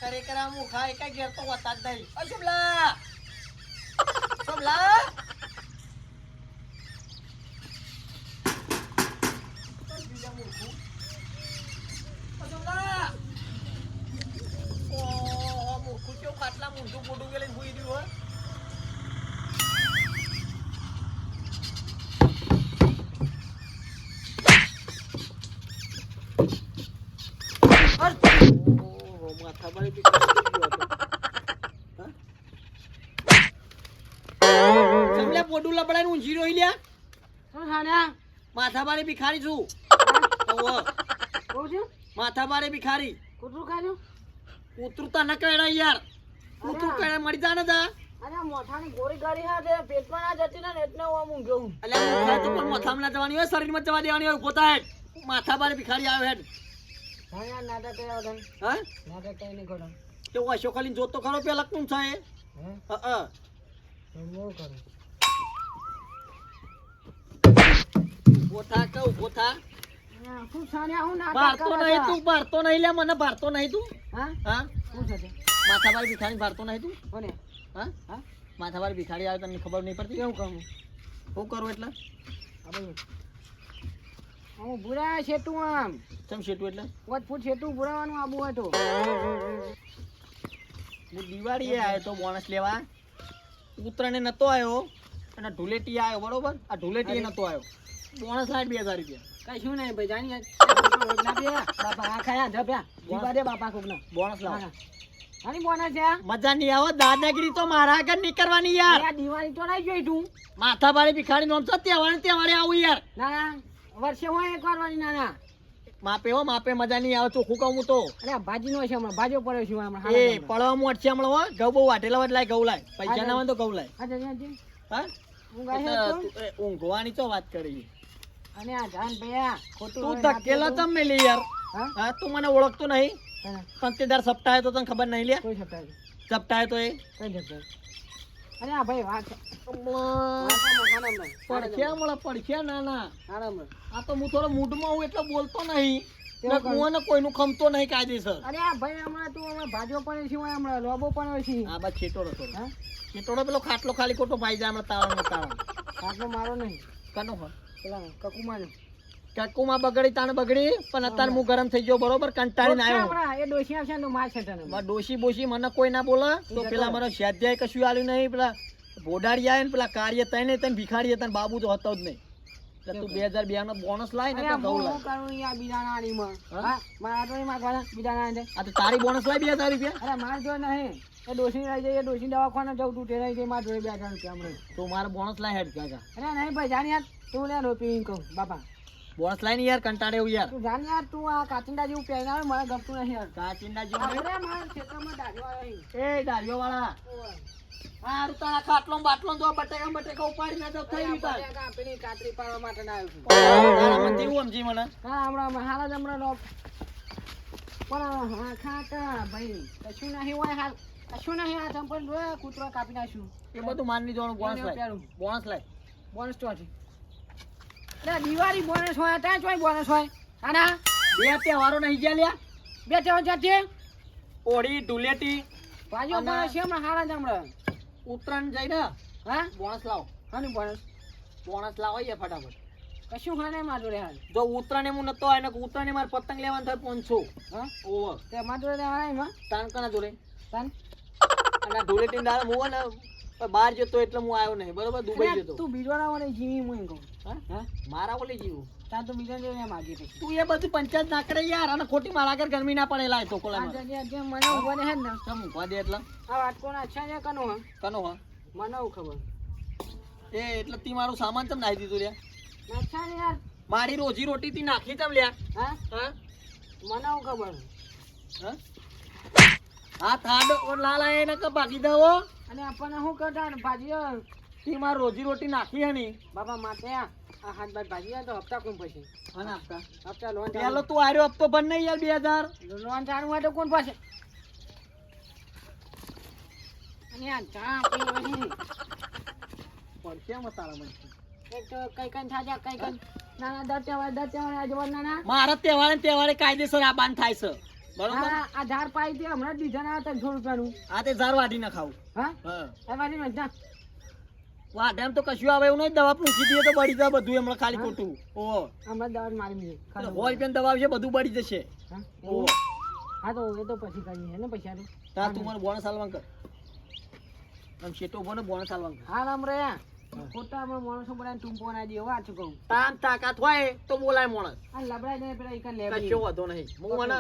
કરે કરા હું ખાય કઈ ઘેર તો હોતા જ નહીં. ઓ શુભલા શુભલા બીજા મૂર્ખું. ઓ શુભલા ઓ મૂર્ખું કેવું ખાટલા મૂંઢું મોઢું કે લઈને ભૂઈ રહ્યું હોય. માથાબારી ભિખારી છું. માથાબારી ભિખારી કૂતરું ખાધું. કૂતરું તો ન કહેવાય યાર. કૂતરું કહેવાય મરી જા ને જા. અરે મોઠાની ગોળી ગાડી હા દે પેટમાં ના જતી ને એટલે હું ઊંઘ્યો હું. અલ્યા ઊંઘાય તો પણ માથામાં ના જવાની હોય, શરીરમાં જવા દેવાની હોય. પોતા હેડ માથાબારી ભિખારી આવે હેડ. હા યાર નાટક કર્યા વગર. હા નાટક કઈ નહીં કરો. કે હું અશોક ખાલી જોતો ખરો પેલા કોણ છે? હા હું કરું. પોતા કહું પોતા. શું સાન્યા હું નાટક ભારતો નહીં તું, ભારતો નહીં લે મને ભારતો નહીં તું. હા હા શું છે માથાબારી ભિખારી ભારતો નહીં તું. કોને? હા હા માથાબારી ભિખારી આવે તને ખબર નહીં પડતી. કેવું કહું શું કરું એટલે હું ભૂરા છેટું આમ ચમ શેટું એટલે 5 ફૂટ છેટું ભૂરાવાનું આબુ હોય તો હું દિવાળીએ આવ્યો તો બોનસ લેવા. ઉત્તરાયણે નતો આવ્યો અને ધૂળેટી આવ્યો બરોબર. આ ધૂળેટી નતો આવ્યો. બોનસ લાઈટ 2000 રૂપિયા. કઈ શું નહીં ભાઈ જાણી બાપા આ ખાયા જપ્યા જીવા દે બાપા કોક ના બોનસ લાવ. આની બોનસ છે મજા નહીં આવે. દાદાગીરી તો મારા આગળ નહીં કરવાની યાર. આ દિવાળી તો નહીં જોઈ તું માથાબારી ભિખારી નોમ છે. તહેવારે આવું યાર. ના ના વર્ષે હોય એક વારવાની ના ના માપે હો માપે. મજા નહીં આવે. ચોખ્ખું કહું હું તો. અરે ભાજી નો છે હમણાં ભાજો પડ્યો છે હમણાં એ પડવા મોટ છે હમણાં. હો ઘઉં બહુ વાટેલા હોય લાય. ઘઉં લાય. પૈસા ના હોય તો ઘઉં લાય. હા ઊંઘવાની તો વાત કરી. અને આ જાન ભૈયા ખોટું તું ધકેલો તમ મેલી યાર. હા તું મને ઓળખતો નહીં. પંચેદાર સપ્તાહે તો તને ખબર નહીં લે. કોઈ સપ્તાહ સપ્તાહે તો એ કઈ જગ્યાએ. અરે આ ભાઈ વાત પડખ્યા મળે પડખ્યા ના ના. આ તો હું થોડો મૂડમાં હું એટલે બોલતો નહીં. હું કોઈનું ખમતો નહીં કાયદેસર. અરે આ ભાઈ હમણાં તું હમણાં ભાજો પડે છે હમણાં લોબો પડ્યો છે. હા બસ છેટોડો તો છેટોડો પેલો ખાટલો ખાલી ખોટો ભાઈ જાય હમણાં તાળો ખાટલો મારો નહીં કનો હોય પેલા કકુમાં કકુમાં બગડી તાણ બગડી પણ અત્યારે હું ગરમ થઈ ગયો બરોબર. કંટાળીને આવ્યો. એ ડોશી આવશે તો માર છે તને ડોશી બોશી મને કોઈ ના બોલે તો પેલા મને સ્યાધ્યાય કશું આલ્યું નહીં. પેલા ભોડાડી આવે ને પેલા કાર્ય તને તને ભિખારી તને બાબુ તો હતો જ નહીં. તું 2002 નો બોનસ લાય ને તો ઘઉં લાય. કરું યાર બીજા નાણીમાં હા મારા તો નહીં માગવાના બીજા નાણી. આ તો તારી બોનસ લાય 2000 રૂપિયા. અરે માર જો નહીં એ ડોશી લઈ જઈએ ડોશી દવાખાને જવું તું તે લઈ જઈ માર જોડે 2000 રૂપિયા હમણાં. તો મારે બોનસ લાય હેડ કાકા. અરે નહીં ભાઈ જાણ યાર તું લે રોપી કહું બાપા બોનસ લાય ને યાર કંટાળે એવું યાર. તું જાણ યાર તું આ કાચિંડા જેવું પહેરીને આવે મને ગમતું નહીં યાર. કાચિંડા જેવું અરે મારા ખેતરમાં ડાળીઓ આવે એ ડાળીઓ વાળા હારું તારા ખાટલો બાટલો તો બટેકા ઉપાડી ના તો થઈ ગયું તાર. કાપીને કાતરી પાડવા માટે ના આવ્યો છું. તારા મન તેવું સમજી મને. હા હમણાં હાલ જ હમણાં લોક પણ હા ખાટા ભાઈ કશું નહીં હોય હાલ કશું નહીં. આ ચંપલ જોયા કૂતરો કાપી નાખ્યું. એ બધું માનવી જવાનું. બોનસ લાય બોનસ લાય. બોનસ તો હતી દિવાળી બોનસ હોય ત્યાં જોઈ બોનસ હોય. આના બે તહેવારો નહીં ગયા લ્યા. બે તહેવાર જાતે હોળી ધૂળેટી ભાજો બોનસ છે હમણાં હારા જ હમણાં ઉત્તરાયણ જઈને હા બોનસ લાવો. હાનું બોનસ બોનસ લાવો યાર ફટાફટ. કશું હોય નહીં મારા જોડે હાલ. જો ઉત્તરાયણ હું નતો આવ્યો ને ઉત્તરાયણ મારે પતંગ લેવાનું થાય 500. હા ઓવર તે મારા જોડે લેવાના એમાં તાન કના જોડે તાન અને ધૂળેટી દાળ હું ને બહાર જતો એટલે હું આવ્યો નહીં બરોબર. દુબઈ જતો. તું બીજવાળા વડે જીવી હું એમ કહું. હા મારા ઓલે જીવું. તાર તો બીજા જોડે માગી પછી તું એ બધું પંચાયત ના કરે યાર. અને ખોટી મારા આગળ ગરમી ના પડે લાય તો કોલા આ જગ્યા જે મને ઉભો રહે ને તમ ઉભા દે એટલે આ વાત કોણ અચ્છા છે કનો હા કનો હા મને ખબર એ એટલે તી મારું સામાન તમ નાખી દીધું લ્યા. અચ્છા ને યાર મારી રોજી રોટી તી નાખી તમ લ્યા. હા હા મને ખબર હા હા થાડો લાલ આય ને કે ભાગી દવો. અને આપણને શું કરતા ભાજી તી મારી રોજી રોટી નાખી હની બાપા માટે આ હાથ બાદ ભાજી તો હપ્તા કોણ પછી હા આપતા હપ્તા લોન પેલો તું આર્યો હપ્તો ભર નહીં યાર 2000 લોન ચાલુ હોય તો કોણ પાસે અને આ ચા પીવાની પડશે મત તારા મને. એક તો કઈ કઈ થાજા કઈ કઈ નાના દર તહેવાર આ જવા નાના મારા તહેવારે કાયદેસર આ બાન થાય છે. બરોબર આ ઝાડ પાઈ તે હમણાં જ દીધા ના હતા 100 રૂપિયાનું. આ તે ઝાર વાટી ના ખાવું હા હા આ વાળી માં જા. વાઢામ તો કશું આવે એવું નહીં દવા પૂછી દઈએ તો બળી જાય બધું હમણાં ખાલી ખોટું ઓહો હમણાં દવા મારી દીધી. એટલે 100 રૂપિયાની દવા આવશે બધું બળી જશે હા ઓહો હા તો એ તો પછી કરીએ ને પૈસા તા તું મને બોનસ આલવાં કર આમ શેટો બોને બોનસ આલવાં કર હા રામ રે ખોટા હમણાં માણસો બનાવીને ટૂંપો ના દે વાત કહું. તાન તાકાત હોય તો બોલાય માણસ આ લબડાઈ દે પેલા ઈકન લેબડી. કશો વાંધો નહીં હું મને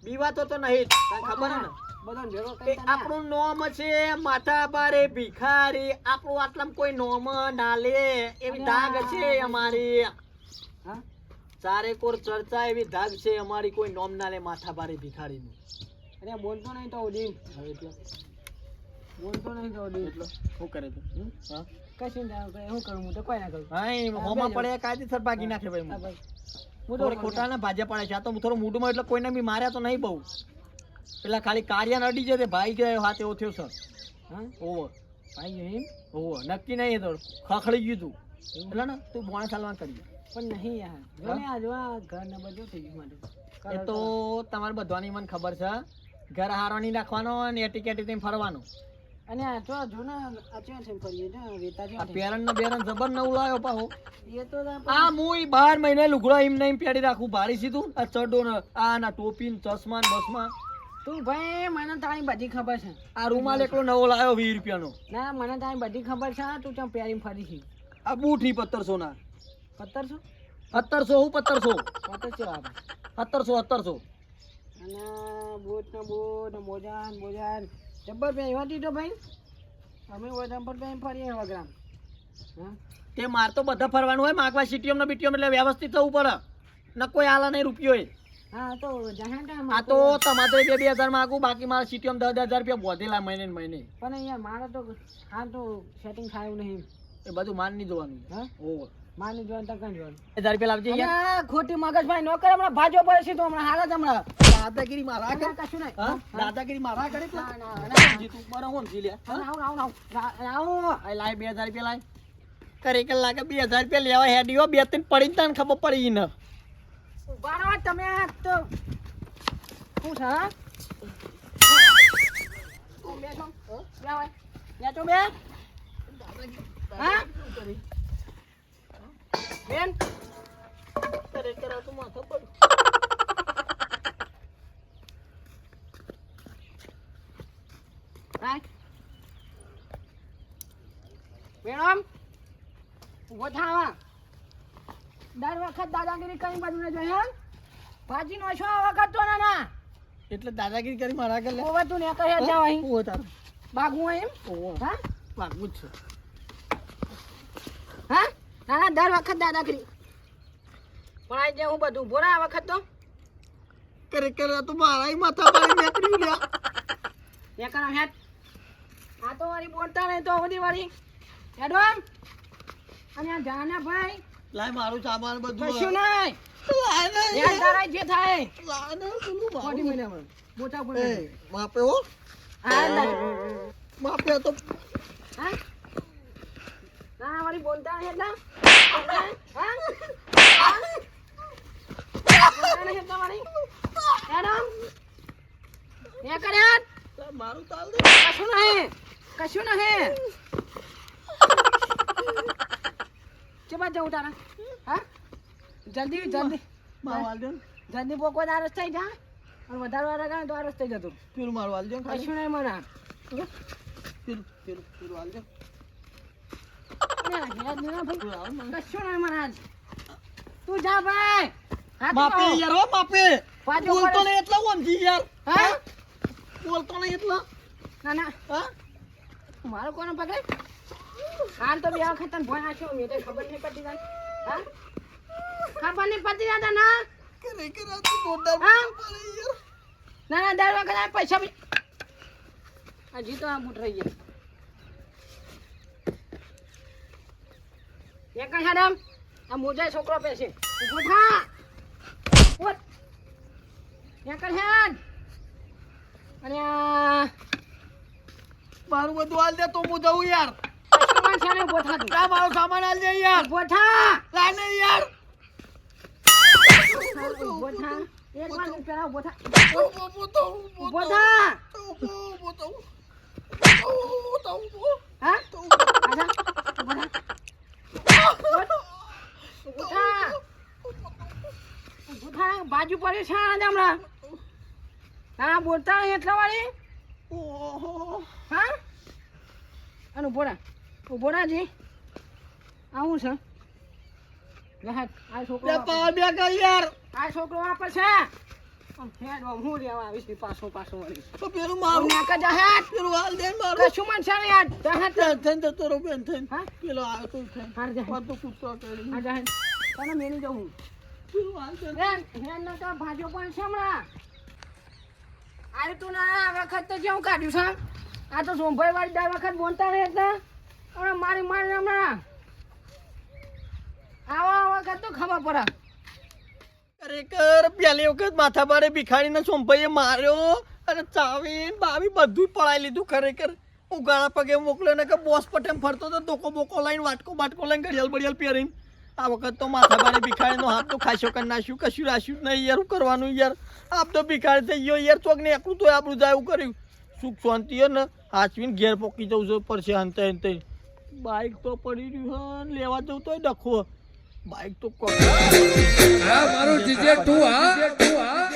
બીવાતો તો નહીં તને ખબર હે ને બધાને ભેગો એ કરી આપણું નોમ છે માથા બારે ભિખારી આપણું આટલામાં કોઈ નોમ ના લે એવી ધાગ છે અમારી હા ચારે કોર ચર્ચા એવી ધાગ છે અમારી કોઈ નોમ ના લે માથા બારે ભિખારીનું અરે બોલતો નહીં તો ઓડી હવે એટલે બોલતો નહીં તો ઓડી એટલો શું કરે તું હા કશું ના કરે હું કરું હું તો કોઈ ના કરું. હા એ હોમાં પડે કાયદેસર ભાગી નાખે ભાઈ હા હું ભાઈ હું થોડે તો ખોટા ના ભાજ્યા પડે છે આ તો હું થોડો મૂડમાં એટલે કોઈને બી માર્યા તો નહીં બહુ પેલા ખાલી કાર્ય અડી જાય તે ભાઈ ગયો હાથ એવો થયો સર હા ઓવો ભાઈ એમ ઓવો નક્કી નહીં એ તો ખખડી ગયું તું એટલે ને તું બોણા સાલવાન કરી પણ નહીં યાર જો ને આ જો આ ઘર ને બધું થઈ ગયું મારું. એ તો તમારે બધાની મને ખબર છે ઘર હારો નહીં રાખવાનો અને એટીકેટી થઈને ફરવાનો અને આ તો જો ને આ ચેન થઈને ફરીએ ને વેતા આ છે પેરણ ને બેરણ જબર નવું લાવ્યો પાહો એ તો આ મુય 12 મહિને લુગડો એમ નહીં પેડી રાખું ભારી સીધું આ ચડો ને આ ના ટોપી ને ચશ્મા ને બસમાં તું ભાઈ મને તારી બધી ખબર છે. આ રૂમાલ એકલો નવો લાવ્યો 20 રૂપિયાનો ના મને તારી બધી ખબર છે તું ચમ પહેરીને ફરી છે આ બૂઠી 1700 ના 1700 1700 હું 1700 1700 આપે 1700 અને બૂટ ને મોજા ને બોજા ને જબ્બર પહેરવા દીધો ભાઈ અમે વજન પર પહેરી ફરીએ વગરામ. હા તે માર તો બધા ફરવાનું હોય માગવા સિટીઓમ ને બીટીઓમ એટલે વ્યવસ્થિત થવું પડે ન કોઈ આલા નહીં રૂપિયો એ હા તો જહાં ટાઈમ આ તો તમારે 2000 માંગું બાકી મારા સિટીઓમ 10,000 રૂપિયા બોધેલા મહિને ને મહિને પણ યાર મારે તો હા તો સેટિંગ થાય એવું નહીં. એ બધું માન નહીં જોવાનું હા ઓહો માની જોવાનું તો કઈ જોવાનું 1000 રૂપિયા લાવજે યાર અરે ખોટી મગજભાઈ ન કરે હમણાં ભાજો પડે છે તો હમણાં હારા જ હમણાં દાદાગીરી મારા કરે કશું નહીં. હા દાદાગીરી મારા કરે ના, ના, ના. જીતું બરો હું જી લે હા આવું આ લાય 2000 રૂપિયા લાય કરે કે લાગે 2000 રૂપિયા લેવા હેડીઓ બે ત્રણ પડી તને ખબર પડી ને ઉભા રહો તમે આ તો શું છે હા? તું બેસો. બે હોય. બેસો બે. હા? બેન કરે કરે તો માથો પડ હા મેડમ ઉભો થાવા દર વખત દાદાગીરી કરી બાજુ ને જોઈએ હા ભાજી નો છો આ વખત તો ના ના એટલે દાદાગીરી કરી મારા કરે ઓવે તું ને કહે જાવ અહીં ઓહો તાર બાગું એમ ઓહો હા વાગવું જ છે હા ના ના દર વખત દાદાગીરી પણ આજે હું બધું ઉભો રહે આ વખત તો કરે કરે તો મારા માથા પાડી નીકળી લ્યા એ કરો હેડ આ તો વાળી બોલતા નહીં તો બધી વાળી હેડવામ અને આ જાના ભાઈ લાય મારું સામાન બધું કશું નહીં લાય ને યાર તારા જે થાય લાય ને પેલું મોટી મારું. મહિના મોટા એ બોલે માપે હો હા માપે તો હા ના વાળી બોલતા નહીં એટલે હા બોલતા નહીં એટલે વાળી હેડમ એ કરે લાય મારું તાલ દે કશું નહીં ચેબા જવું તારા હા જલ્દી જલ્દી મારવાલ દે જલ્દી પોકો આ રસ્તે જા અને વધારે વાર લગાવે તો આ રસ્તે જતું પેલું મારવાલ દે ખાલી કશું નહીં મને પેલું હાલ દે યાદ નહીં ભાઈ પેલું હાલ મને કશું નહીં મને આજ તું જા ભાઈ હાથ માપે પાડો. યાર હો માપે પાછો બોલતો પડે. નહીં એટલા ઓમજી યાર હા બોલતો નહીં એટલા ના ના હા મારો કોનો પકડે હાલ તો બે વખત તને ભોય આછો મેં તો ખબર નહીં પડતી તને હા ખબર નહીં પડતી દાદા ના કરે કરે તો મોટા હા? પડે યાર ના ના દર વખત આ પૈસા બી હજી તો આ બૂટ રહી ગયા એક હેડમ આ મોજા છોકરો પેસે ઉભો થા ઉઠ એક હેડ અને આ મારું બધું હાલ દે તો હું જઉં યાર કશું છે ને ઉભો થા તું કા મારો સામાન હાલ દે યાર ઉભો થા લાય ને યાર ઉભો થા એક વાર પેલા ઉભો થા ઉભો થા હા આજા ઉભો થા ઉભો થા બાજુ પડે છે હમણાં હા બોલતા નહીં એટલા વાળી હા અને ઉભો ના જી આવું છે આ છોકરો આ છોકરો વાપર છે હું લેવા આવીશ પાછો વળી તો પેલું મારું નાકા જાહેર પેલું હાલ દે મારું કશું મન છે ને યાર જાહેર થઈને જતો રહો બેન થઈને હા પેલો આવ્યો તો થઈને હાર જાહેર તો કૂદતો કરી હા જાહેર તને મેલી જવું પેલું હાલ દે હેન ના તો ભાજો પણ છે હમણાં આરે તું ના આ વખત તો કેવું કાઢ્યું છે આ તો સોમભાઈ વાળી 10 વખત બોલતા રહે હતા હમણાં મારી હમણાં આવા વખત તો ખબર પડે ખરેખર પહેલી વખત માથા ભારે ભિખારીને સોમભાઈએ માર્યો અને ચાવીને બાવી બધું જ પડાવી લીધું ખરેખર ઉગાડા પગે મોકલ્યો ને કે બોસ પટેમ ફરતો તો ધોકો બોકો લઈને વાટકો લઈને ઘડિયાળ બડિયાળ પહેરીને આ વખત તો માથા ભારે ભિખારીનો હાથ તો ખાસો કરી નાખ્યું કશું રાખ્યું નહીં યાર શું કરવાનું યાર આપ તો ભિખારી થઈ ગયો યાર ચોક ને એકલું તો આપણું જાય એવું કર્યું સુખ શાંતિ ને હાચવીને ઘેર પોકી જવું છે પડશે અંતે બાઇક તો પડી રહ્યું લેવા જવું તોય ડખો બાઇક તો મારું જીજે તું હા